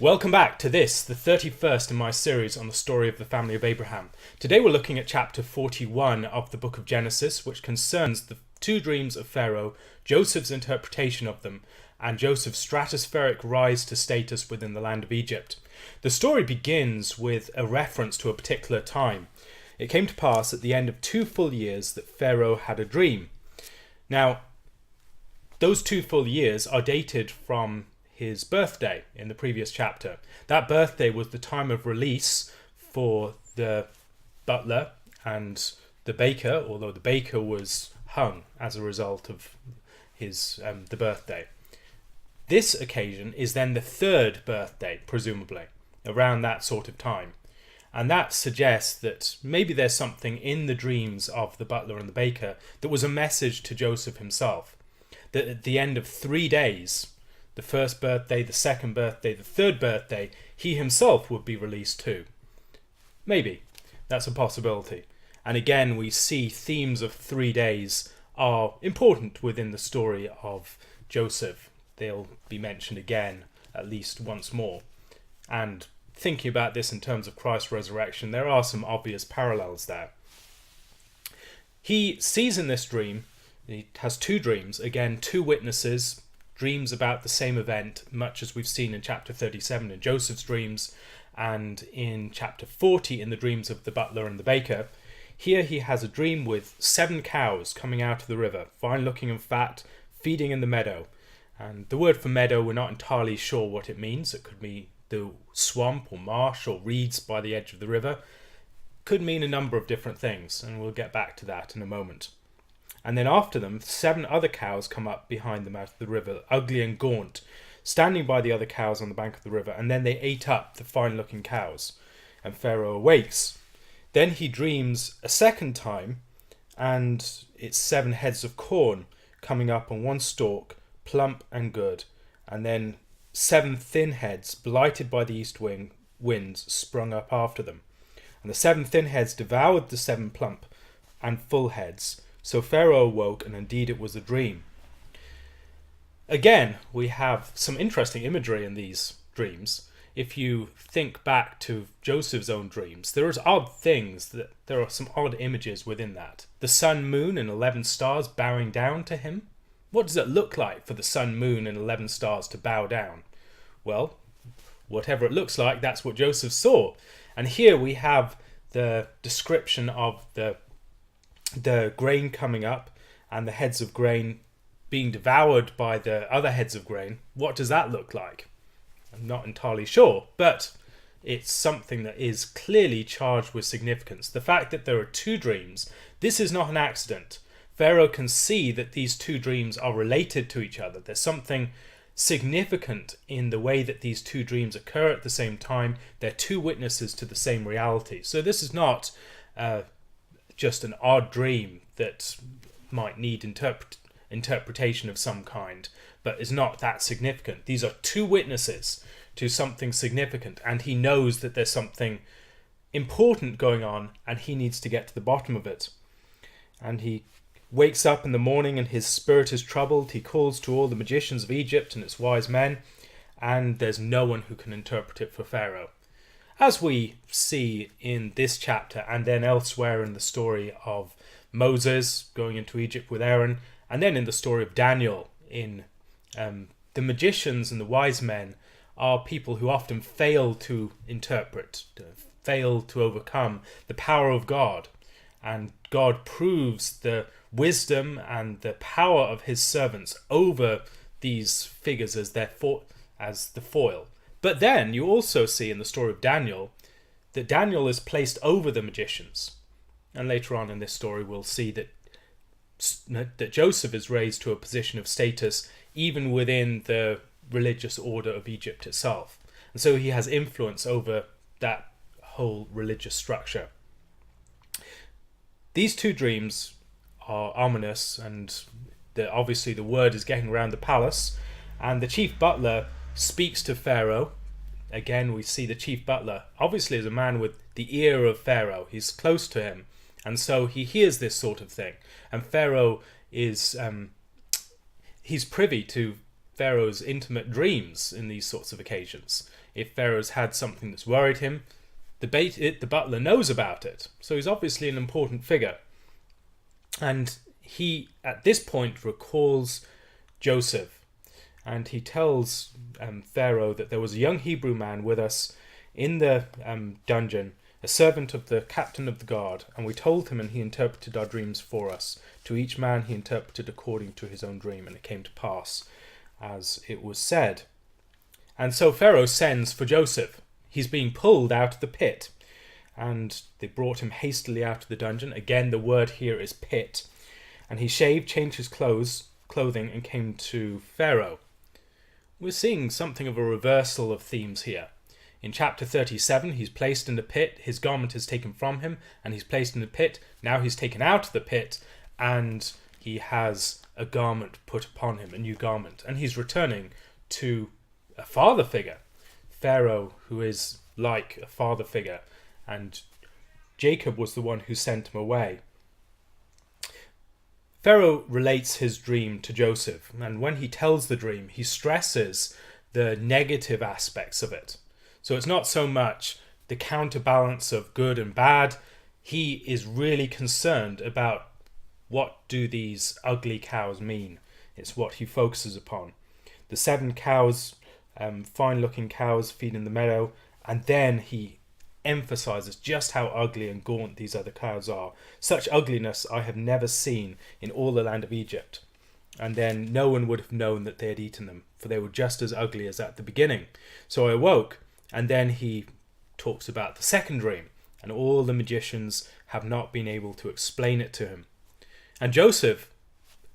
Welcome back to this, the 31st in my series on the story of the family of Abraham. Today we're looking at chapter 41 of the book of Genesis, which concerns the two dreams of Pharaoh, Joseph's interpretation of them, and Joseph's stratospheric rise to status within the land of Egypt. The story begins with a reference to a particular time. It came to pass at the end of 2 full years that Pharaoh had a dream. Now, those 2 full years are dated from his birthday in the previous chapter. That birthday was the time of release for the butler and the baker, although the baker was hung as a result of his the birthday. This occasion is then the 3rd birthday, presumably, around that sort of time. And that suggests that maybe there's something in the dreams of the butler and the baker that was a message to Joseph himself. That at the end of 3 days, the 1st birthday, the 2nd birthday, the 3rd birthday, he himself would be released too. Maybe. That's a possibility. And again, we see themes of 3 days are important within the story of Joseph. They'll be mentioned again at least once more. And thinking about this in terms of Christ's resurrection, there are some obvious parallels there. He sees in this dream, he has 2 dreams, again 2 witnesses, dreams about the same event, much as we've seen in chapter 37 in Joseph's dreams and in chapter 40 in the dreams of the butler and the baker. Here he has a dream with 7 cows coming out of the river, fine looking and fat, feeding in the meadow. And the word for meadow, we're not entirely sure what it means. It could be the swamp or marsh or reeds by the edge of the river. Could mean a number of different things, and we'll get back to that in a moment. And then after them, 7 other cows come up behind them out of the river, ugly and gaunt, standing by the other cows on the bank of the river, and then they ate up the fine-looking cows. And Pharaoh awakes. Then he dreams a second time, and it's 7 heads of corn coming up on one stalk, plump and good, and then 7 thin heads, blighted by the east winds, sprung up after them. And the 7 thin heads devoured the 7 plump and full heads. So Pharaoh awoke, and indeed it was a dream. Again, we have some interesting imagery in these dreams. If you think back to Joseph's own dreams, there are some odd images within that. The sun, moon, and 11 stars bowing down to him. What does it look like for the sun, moon, and 11 stars to bow down? Well, whatever it looks like, that's what Joseph saw. And here we have the description of the grain coming up and the heads of grain being devoured by the other heads of grain. What does that look like? I'm not entirely sure, but it's something that is clearly charged with significance. The fact that there are 2 dreams, this is not an accident. Pharaoh can see that these 2 dreams are related to each other. There's something significant in the way that these 2 dreams occur at the same time. They're 2 witnesses to the same reality. So this is not just an odd dream that might need interpretation of some kind, but is not that significant. These are 2 witnesses to something significant, and he knows that there's something important going on, and he needs to get to the bottom of it. And he wakes up in the morning, and his spirit is troubled. He calls to all the magicians of Egypt and its wise men, and there's no one who can interpret it for Pharaoh. As we see in this chapter and then elsewhere in the story of Moses going into Egypt with Aaron, and then in the story of Daniel, the magicians and the wise men are people who often fail to interpret, fail to overcome the power of God. And God proves the wisdom and the power of his servants over these figures as the foil. But then you also see in the story of Daniel that Daniel is placed over the magicians. And later on in this story we'll see that Joseph is raised to a position of status even within the religious order of Egypt itself. And so he has influence over that whole religious structure. These 2 dreams are ominous, and obviously the word is getting around the palace, and the chief butler speaks to Pharaoh. Again, we see the chief butler obviously is a man with the ear of Pharaoh. He's close to him, and so he hears this sort of thing. And Pharaoh is he's privy to Pharaoh's intimate dreams in these sorts of occasions. If Pharaoh's had something that's worried him, the butler knows about it. So he's obviously an important figure. And he, at this point, recalls Joseph. And he tells Pharaoh that there was a young Hebrew man with us in the dungeon, a servant of the captain of the guard, and we told him, and he interpreted our dreams for us. To each man he interpreted according to his own dream, and it came to pass as it was said. And so Pharaoh sends for Joseph. He's being pulled out of the pit, and they brought him hastily out of the dungeon. Again, the word here is pit. And he shaved, changed his clothing, and came to Pharaoh. We're seeing something of a reversal of themes here. In chapter 37, he's placed in the pit, his garment is taken from him, and he's placed in the pit. Now he's taken out of the pit, and he has a garment put upon him, a new garment. And he's returning to a father figure, Pharaoh, who is like a father figure, and Jacob was the one who sent him away. Pharaoh relates his dream to Joseph, and when he tells the dream, he stresses the negative aspects of it. So it's not so much the counterbalance of good and bad. He is really concerned about what do these ugly cows mean. It's what he focuses upon. The 7 cows, fine-looking cows feed in the meadow, and then he emphasizes just how ugly and gaunt these other cows are. Such ugliness I have never seen in all the land of Egypt. And then no one would have known that they had eaten them, for they were just as ugly as at the beginning. So I awoke, and then he talks about the second dream, and all the magicians have not been able to explain it to him. And Joseph,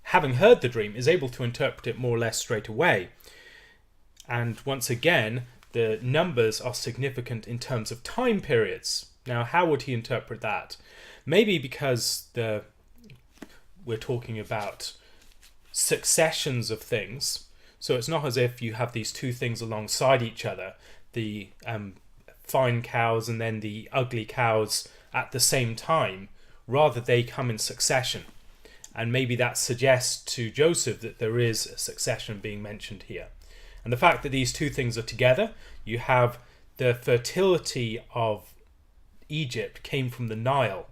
having heard the dream, is able to interpret it more or less straight away. And once again, the numbers are significant in terms of time periods. Now, how would he interpret that? Maybe because we're talking about successions of things. So it's not as if you have these two things alongside each other, the fine cows and then the ugly cows at the same time. Rather, they come in succession. And maybe that suggests to Joseph that there is a succession being mentioned here. And the fact that these two things are together, you have the fertility of Egypt came from the Nile.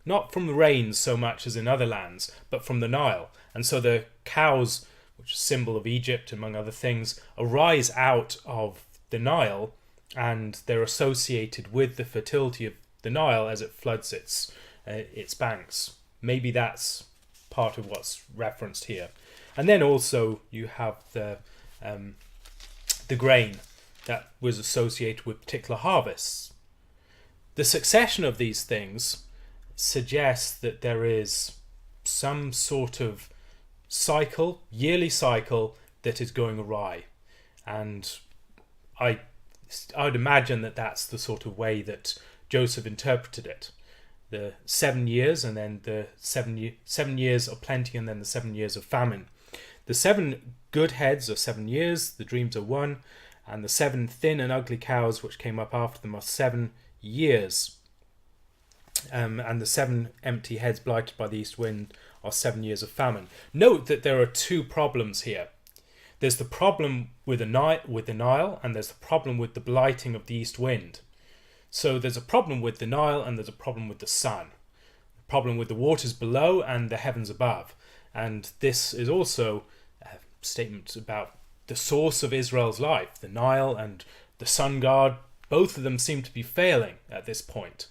Not from the rains so much as in other lands, but from the Nile. And so the cows, which is a symbol of Egypt, among other things, arise out of the Nile, and they're associated with the fertility of the Nile as it floods its banks. Maybe that's part of what's referenced here. And then also you have the grain that was associated with particular harvests. The succession of these things suggests that there is some sort of cycle, yearly cycle, that is going awry. And I would imagine that that's the sort of way that Joseph interpreted it. The 7 years, and then the 7 years of plenty, and then the 7 years of famine. The 7 good heads are 7 years, the dreams are 1, and the 7 thin and ugly cows which came up after them are 7 years. And the 7 empty heads blighted by the east wind are 7 years of famine. Note that there are 2 problems here. There's the problem with the Nile, and there's the problem with the blighting of the east wind. So there's a problem with the Nile, and there's a problem with the sun. A problem with the waters below and the heavens above. And this is also a statement about the source of Israel's life. The Nile and the sun god, both of them seem to be failing at this point.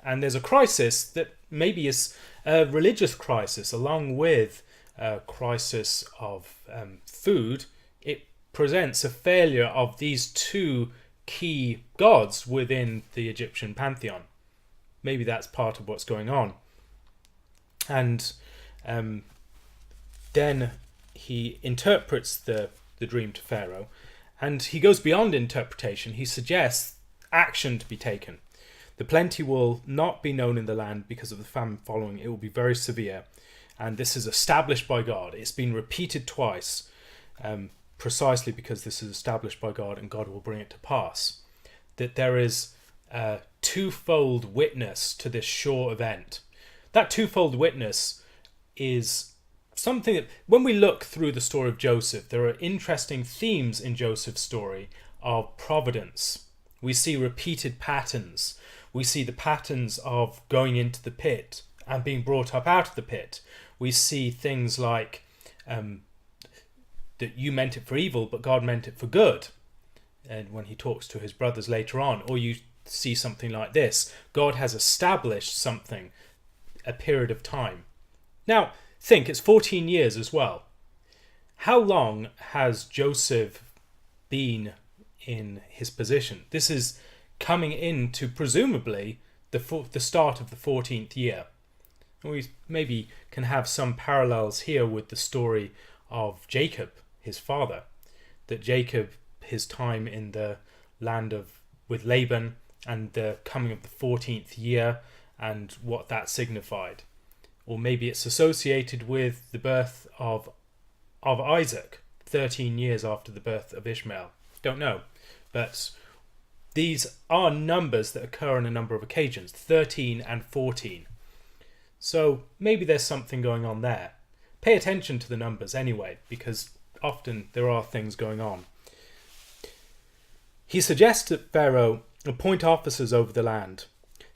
And there's a crisis that maybe is a religious crisis, along with a crisis of food. It presents a failure of these 2 key gods within the Egyptian pantheon. Maybe that's part of what's going on. And then he interprets the dream to Pharaoh, and he goes beyond interpretation. He suggests action to be taken. The plenty will not be known in the land because of the famine following. It will be very severe. And this is established by God. It's been repeated twice, precisely because this is established by God and God will bring it to pass. That there is a twofold witness to this sure event. That twofold witness is something that, when we look through the story of Joseph, there are interesting themes in Joseph's story of providence. We see repeated patterns. We see the patterns of going into the pit and being brought up out of the pit. We see things like that you meant it for evil, but God meant it for good. And when he talks to his brothers later on, or you see something like this, God has established something, a period of time. Now, think, it's 14 years as well. How long has Joseph been in his position? This is coming into, presumably, the start of the 14th year. We maybe can have some parallels here with the story of Jacob, his father. That Jacob, his time in the land with Laban, and the coming of the 14th year, and what that signified. Or maybe it's associated with the birth of Isaac, 13 years after the birth of Ishmael. Don't know. But these are numbers that occur on a number of occasions, 13 and 14. So maybe there's something going on there. Pay attention to the numbers anyway, because often there are things going on. He suggests that Pharaoh appoint officers over the land,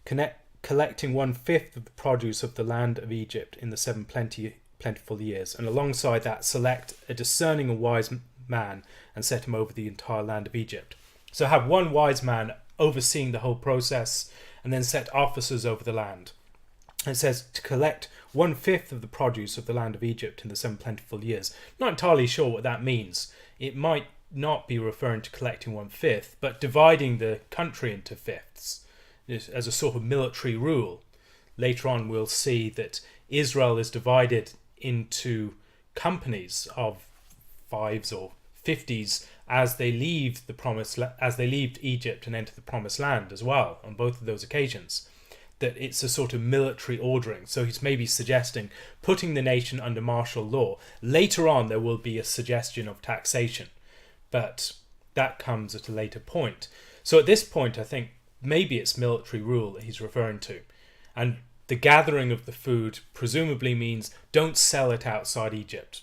collecting 1/5 of the produce of the land of Egypt in the 7 plentiful years, and alongside that select a discerning and wise man and set him over the entire land of Egypt. So have one wise man overseeing the whole process, and then set officers over the land. It says to collect 1/5 of the produce of the land of Egypt in the 7 plentiful years. Not entirely sure what that means. It might not be referring to collecting 1/5, but dividing the country into fifths as a sort of military rule. Later on we'll see that Israel is divided into companies of 5s or 50s as they leave as they leave Egypt and enter the promised land as well on both of those occasions. That it's a sort of military ordering. So he's maybe suggesting putting the nation under martial law. Later on there will be a suggestion of taxation, but that comes at a later point. So at this point I think maybe it's military rule that he's referring to. And the gathering of the food presumably means don't sell it outside Egypt.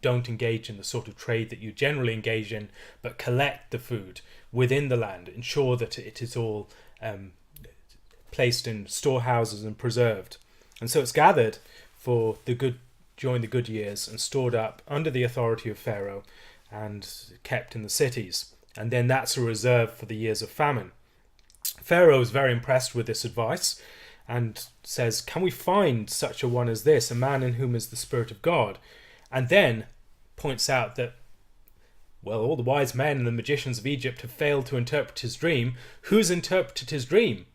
Don't engage in the sort of trade that you generally engage in, but collect the food within the land. Ensure that it is all placed in storehouses and preserved. And so it's gathered for during the good years and stored up under the authority of Pharaoh and kept in the cities. And then that's a reserve for the years of famine. Pharaoh is very impressed with this advice and says, can we find such a one as this, a man in whom is the Spirit of God? And then points out that, well, all the wise men and the magicians of Egypt have failed to interpret his dream. Who's interpreted his dream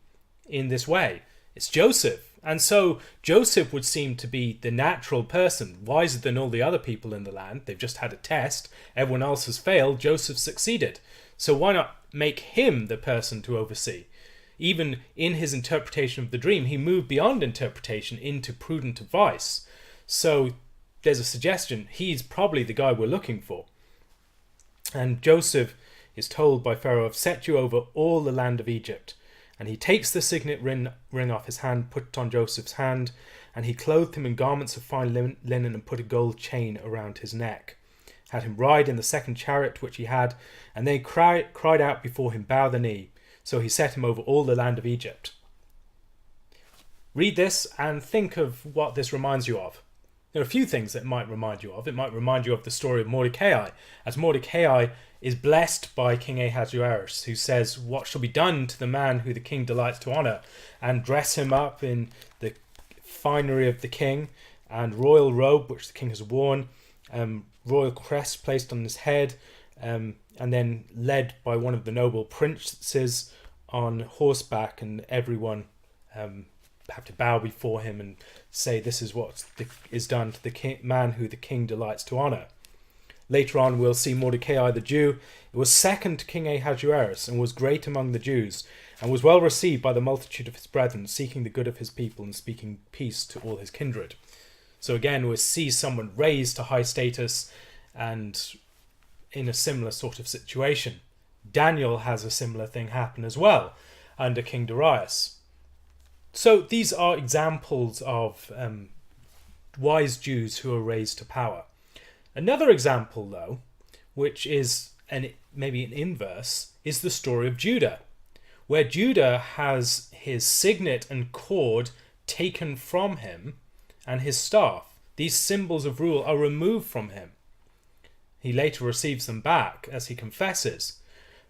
in this way? It's Joseph. And so Joseph would seem to be the natural person, wiser than all the other people in the land. They've just had a test. Everyone else has failed. Joseph succeeded. So why not make him the person to oversee? Even in his interpretation of the dream, he moved beyond interpretation into prudent advice. So there's a suggestion he's probably the guy we're looking for. And Joseph is told by Pharaoh, I've set you over all the land of Egypt. And he takes the signet ring off his hand, put it on Joseph's hand, and he clothed him in garments of fine linen and put a gold chain around his neck. Had him ride in the second chariot which he had, and they cried out before him, bow the knee. So he set him over all the land of Egypt. Read this and think of what this reminds you of. There are a few things that it might remind you of. It might remind you of the story of Mordecai, as Mordecai is blessed by King Ahasuerus, who says, what shall be done to the man who the king delights to honour, and dress him up in the finery of the king, and royal robe which the king has worn, royal crest placed on his head, and then led by one of the noble princes on horseback, and everyone have to bow before him and say this is what is done to the man who the king delights to honour. Later on we'll see Mordecai the Jew. It was second to King Ahasuerus, and was great among the Jews, and was well received by the multitude of his brethren, seeking the good of his people and speaking peace to all his kindred. So again we'll see someone raised to high status and in a similar sort of situation. Daniel has a similar thing happen as well under King Darius. So these are examples of wise Jews who are raised to power. Another example, though, which is maybe an inverse, is the story of Judah, where Judah has his signet and cord taken from him and his staff. These symbols of rule are removed from him. He later receives them back as he confesses.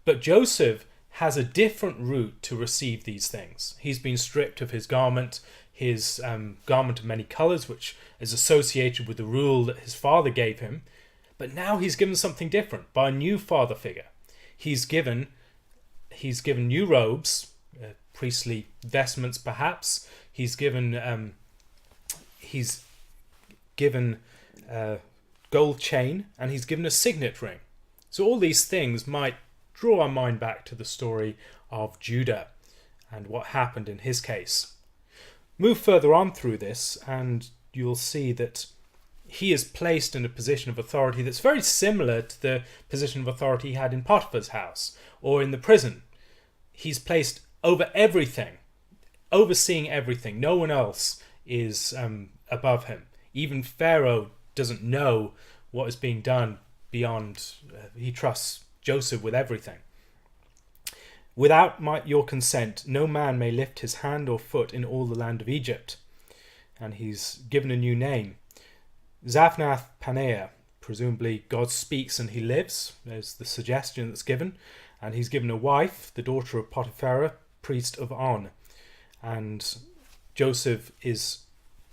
But Joseph has a different route to receive these things. He's been stripped of his garment of many colours, which is associated with the rule that his father gave him. But now he's given something different by a new father figure. He's given new robes, priestly vestments perhaps. He's given a gold chain, and he's given a signet ring. So all these things might draw our mind back to the story of Judah and what happened in his case. Move further on through this and you'll see that he is placed in a position of authority that's very similar to the position of authority he had in Potiphar's house or in the prison. He's placed over everything, overseeing everything. No one else is above him. Even Pharaoh doesn't know what is being done beyond, he trusts Joseph with everything. Without your consent, no man may lift his hand or foot in all the land of Egypt. And he's given a new name. Zaphnath Paneah, presumably God speaks and he lives. There's the suggestion that's given. And he's given a wife, the daughter of Potiphar, priest of On. And Joseph is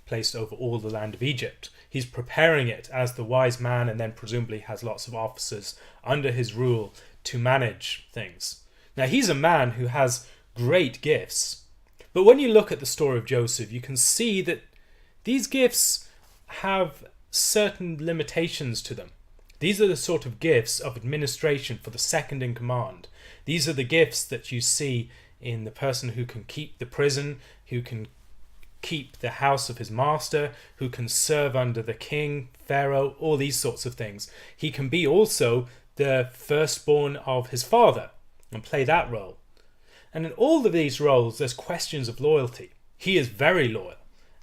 placed over all the land of Egypt. He's preparing it as the wise man, and then presumably has lots of officers under his rule to manage things. Now, he's a man who has great gifts. But when you look at the story of Joseph, you can see that these gifts have certain limitations to them. These are the sort of gifts of administration for the second in command. These are the gifts that you see in the person who can keep the prison, who can keep the house of his master, who can serve under the king, Pharaoh, all these sorts of things. He can be also the firstborn of his father and play that role. And in all of these roles, there's questions of loyalty. He is very loyal.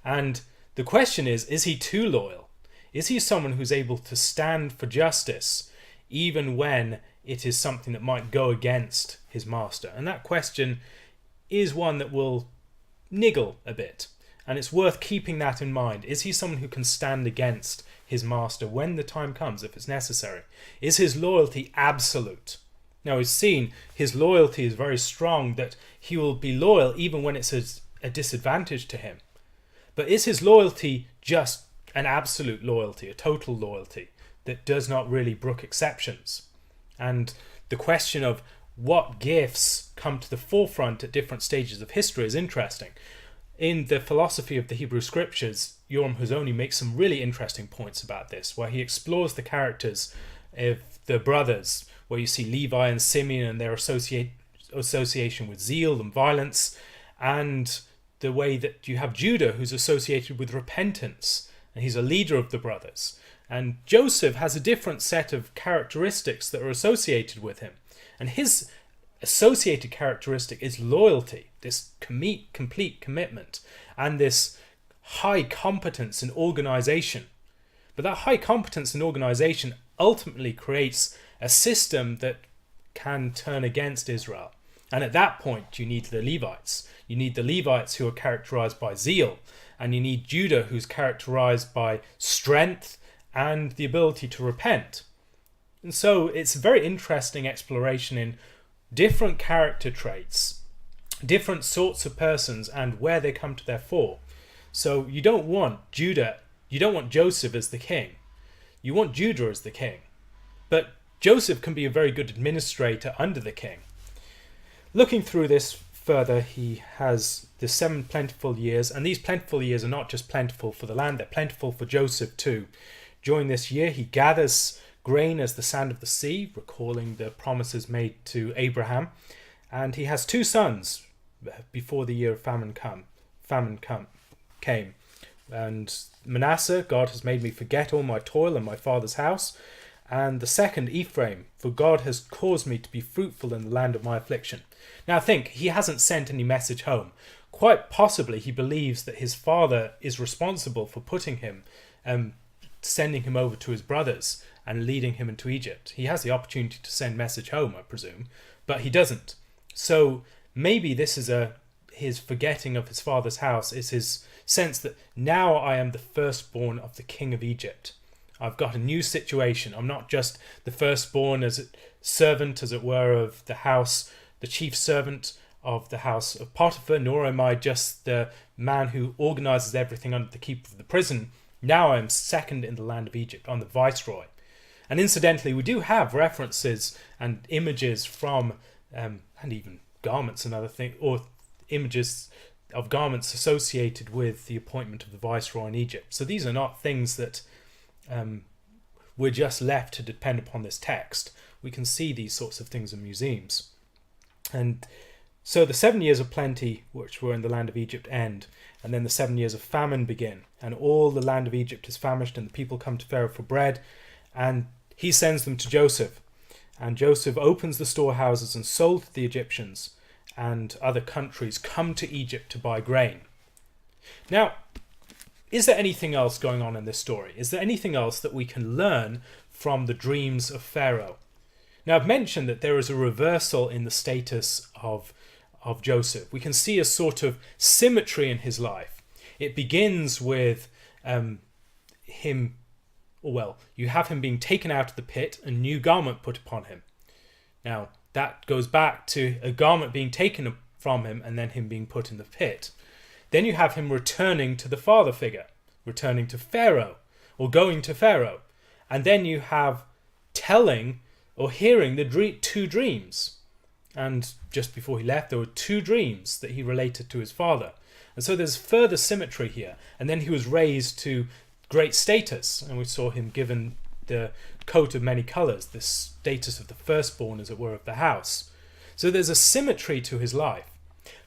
And the question is he too loyal? Is he someone who's able to stand for justice, even when it is something that might go against his master? And that question is one that will niggle a bit. And it's worth keeping that in mind. Is he someone who can stand against his master when the time comes, if it's necessary? Is his loyalty absolute? Now, we've seen his loyalty is very strong, that he will be loyal even when it's a disadvantage to him. But is his loyalty just an absolute loyalty, a total loyalty that does not really brook exceptions? And the question of what gifts come to the forefront at different stages of history is interesting. In the philosophy of the Hebrew Scriptures, Yoram Huzoni makes some really interesting points about this, where he explores the characters of the brothers, where you see Levi and Simeon and their association with zeal and violence, and the way that you have Judah, who's associated with repentance, and he's a leader of the brothers. And Joseph has a different set of characteristics that are associated with him. And his associated characteristic is loyalty, this complete commitment, and this high competence in organization. But that high competence in organization ultimately creates a system that can turn against Israel. And at that point, you need the Levites. You need the Levites who are characterized by zeal, and you need Judah, who's characterized by strength and the ability to repent. And so it's a very interesting exploration in different character traits, different sorts of persons, and where they come to their fore. So you don't want Joseph as the king. You want Judah as the king. But Joseph can be a very good administrator under the king. Looking through this further, he has the 7 plentiful years, and these plentiful years are not just plentiful for the land, they're plentiful for Joseph too. During this year, he gathers grain as the sand of the sea, recalling the promises made to Abraham, and he has 2 sons before the year of famine came. And Manasseh, God has made me forget all my toil and my father's house, and the second Ephraim, for God has caused me to be fruitful in the land of my affliction. Now think, he hasn't sent any message home. Quite possibly he believes that his father is responsible for putting him, sending him over to his brothers and leading him into Egypt. He has the opportunity to send message home, I presume, but he doesn't. So maybe this is his forgetting of his father's house, is his sense that now I am the firstborn of the king of Egypt. I've got a new situation. I'm not just the firstborn servant, as it were, of the house, the chief servant of the house of Potiphar, nor am I just the man who organizes everything under the keep of the prison. Now I'm second in the land of Egypt. I'm the viceroy. And incidentally, we do have references and images from, and even garments and other things, or images of garments associated with the appointment of the viceroy in Egypt. So these are not things that we're just left to depend upon this text. We can see these sorts of things in museums. And so the 7 years of plenty, which were in the land of Egypt, end, and then the 7 years of famine begin, and all the land of Egypt is famished, and the people come to Pharaoh for bread, and he sends them to Joseph. And Joseph opens the storehouses, and sold to the Egyptians and other countries come to Egypt to buy grain. Now, is there anything else going on in this story? Is there anything else that we can learn from the dreams of Pharaoh? Now, I've mentioned that there is a reversal in the status of Joseph. We can see a sort of symmetry in his life. It begins with him, well, you have him being taken out of the pit, a new garment put upon him. Now, that goes back to a garment being taken from him and then him being put in the pit. Then you have him returning to the father figure, returning to Pharaoh, or going to Pharaoh. And then you have telling or hearing the two dreams. And just before he left, there were two dreams that he related to his father. And so there's further symmetry here. And then he was raised to great status, and we saw him given the coat of many colours, the status of the firstborn, as it were, of the house. So there's a symmetry to his life.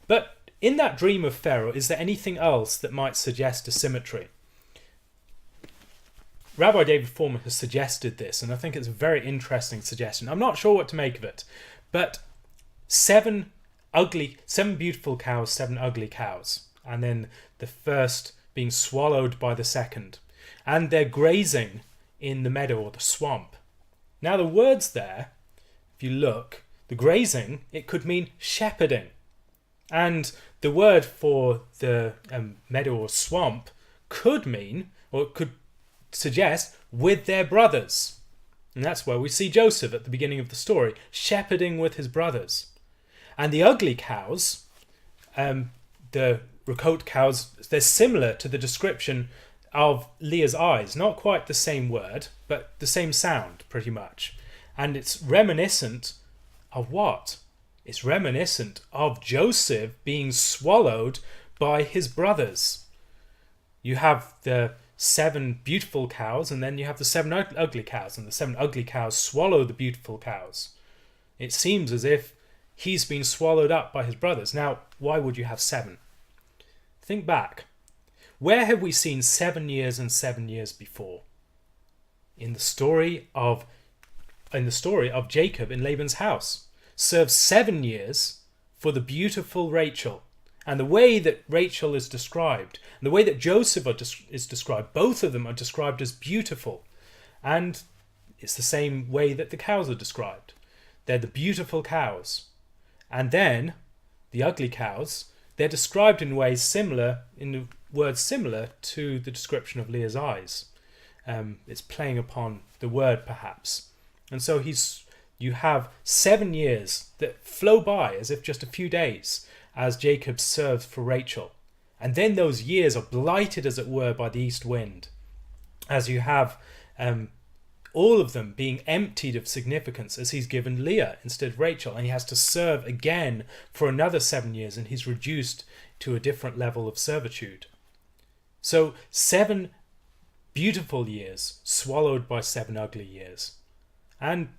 But in that dream of Pharaoh, is there anything else that might suggest a symmetry? Rabbi David Foreman has suggested this, and I think it's a very interesting suggestion. I'm not sure what to make of it, but seven beautiful cows, seven ugly cows, and then the first being swallowed by the second, and they're grazing in the meadow or the swamp. Now the words there, if you look, the grazing, it could mean shepherding, and the word for the meadow or swamp could mean, or it could suggest, with their brothers. And that's where we see Joseph at the beginning of the story, shepherding with his brothers. And the ugly cows, the Rakot cows, they're similar to the description of Leah's eyes. Not quite the same word, but the same sound, pretty much. And it's reminiscent of what? It's reminiscent of Joseph being swallowed by his brothers. You have the 7 beautiful cows, and then you have the 7 ugly cows, and the 7 ugly cows swallow the beautiful cows. It seems as if he's been swallowed up by his brothers. Now, why would you have 7? Think back. Where have we seen 7 years and 7 years before? In the story of Jacob in Laban's house. Served 7 years for the beautiful Rachel. And the way that Rachel is described, and the way that Joseph is described, both of them are described as beautiful. And it's the same way that the cows are described. They're the beautiful cows. And then the ugly cows, they're described in ways similar, in words similar to the description of Leah's eyes. It's playing upon the word, perhaps. And so you have 7 years that flow by as if just a few days, as Jacob serves for Rachel. And then those years are blighted, as it were, by the east wind, as you have all of them being emptied of significance, as he's given Leah instead of Rachel, and he has to serve again for another 7 years, and he's reduced to a different level of servitude. So 7 beautiful years swallowed by 7 ugly years. And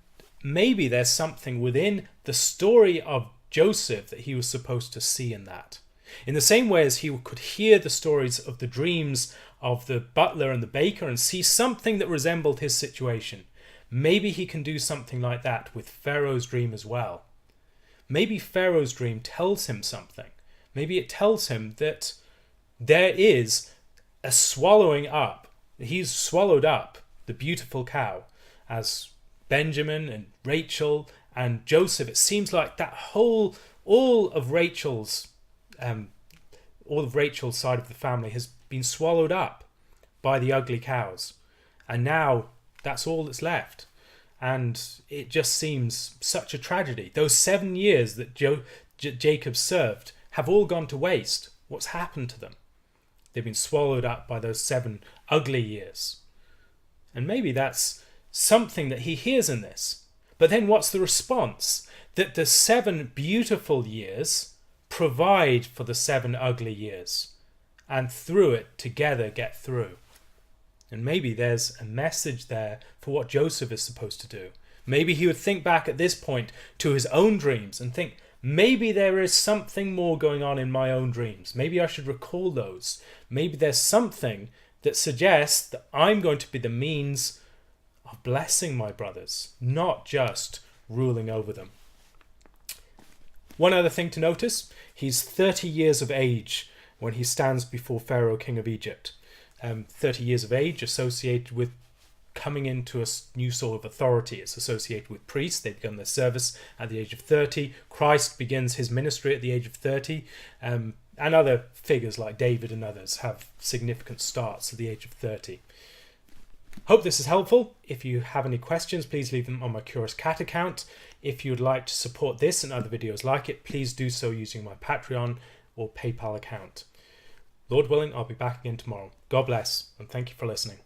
maybe there's something within the story of Joseph that he was supposed to see in that. In the same way as he could hear the stories of the dreams of the butler and the baker and see something that resembled his situation. maybe he can do something like that with Pharaoh's dream as well. Maybe Pharaoh's dream tells him something. Maybe it tells him that there is a swallowing up. He's swallowed up the beautiful cow as Benjamin and Rachel and Joseph. It seems like that all of Rachel's side of the family has been swallowed up by the ugly cows. And now that's all that's left. And it just seems such a tragedy. Those 7 years that Jacob served have all gone to waste. What's happened to them? They've been swallowed up by those 7 ugly years. And maybe that's something that he hears in this. But then what's the response? That the 7 beautiful years provide for the 7 ugly years. And through it, together get through. And maybe there's a message there for what Joseph is supposed to do. Maybe he would think back at this point to his own dreams and think, maybe there is something more going on in my own dreams. Maybe I should recall those. Maybe there's something that suggests that I'm going to be the means of blessing my brothers, not just ruling over them. One other thing to notice, he's 30 years of age when he stands before Pharaoh, king of Egypt. 30 years of age associated with coming into a new sort of authority. It's associated with priests. They begin their service at the age of 30. Christ begins his ministry at the age of 30. And other figures like David and others have significant starts at the age of 30. Hope this is helpful. If you have any questions, please leave them on my Curious Cat account. If you would like to support this and other videos like it, please do so using my Patreon or PayPal account. Lord willing, I'll be back again tomorrow. God bless, and thank you for listening.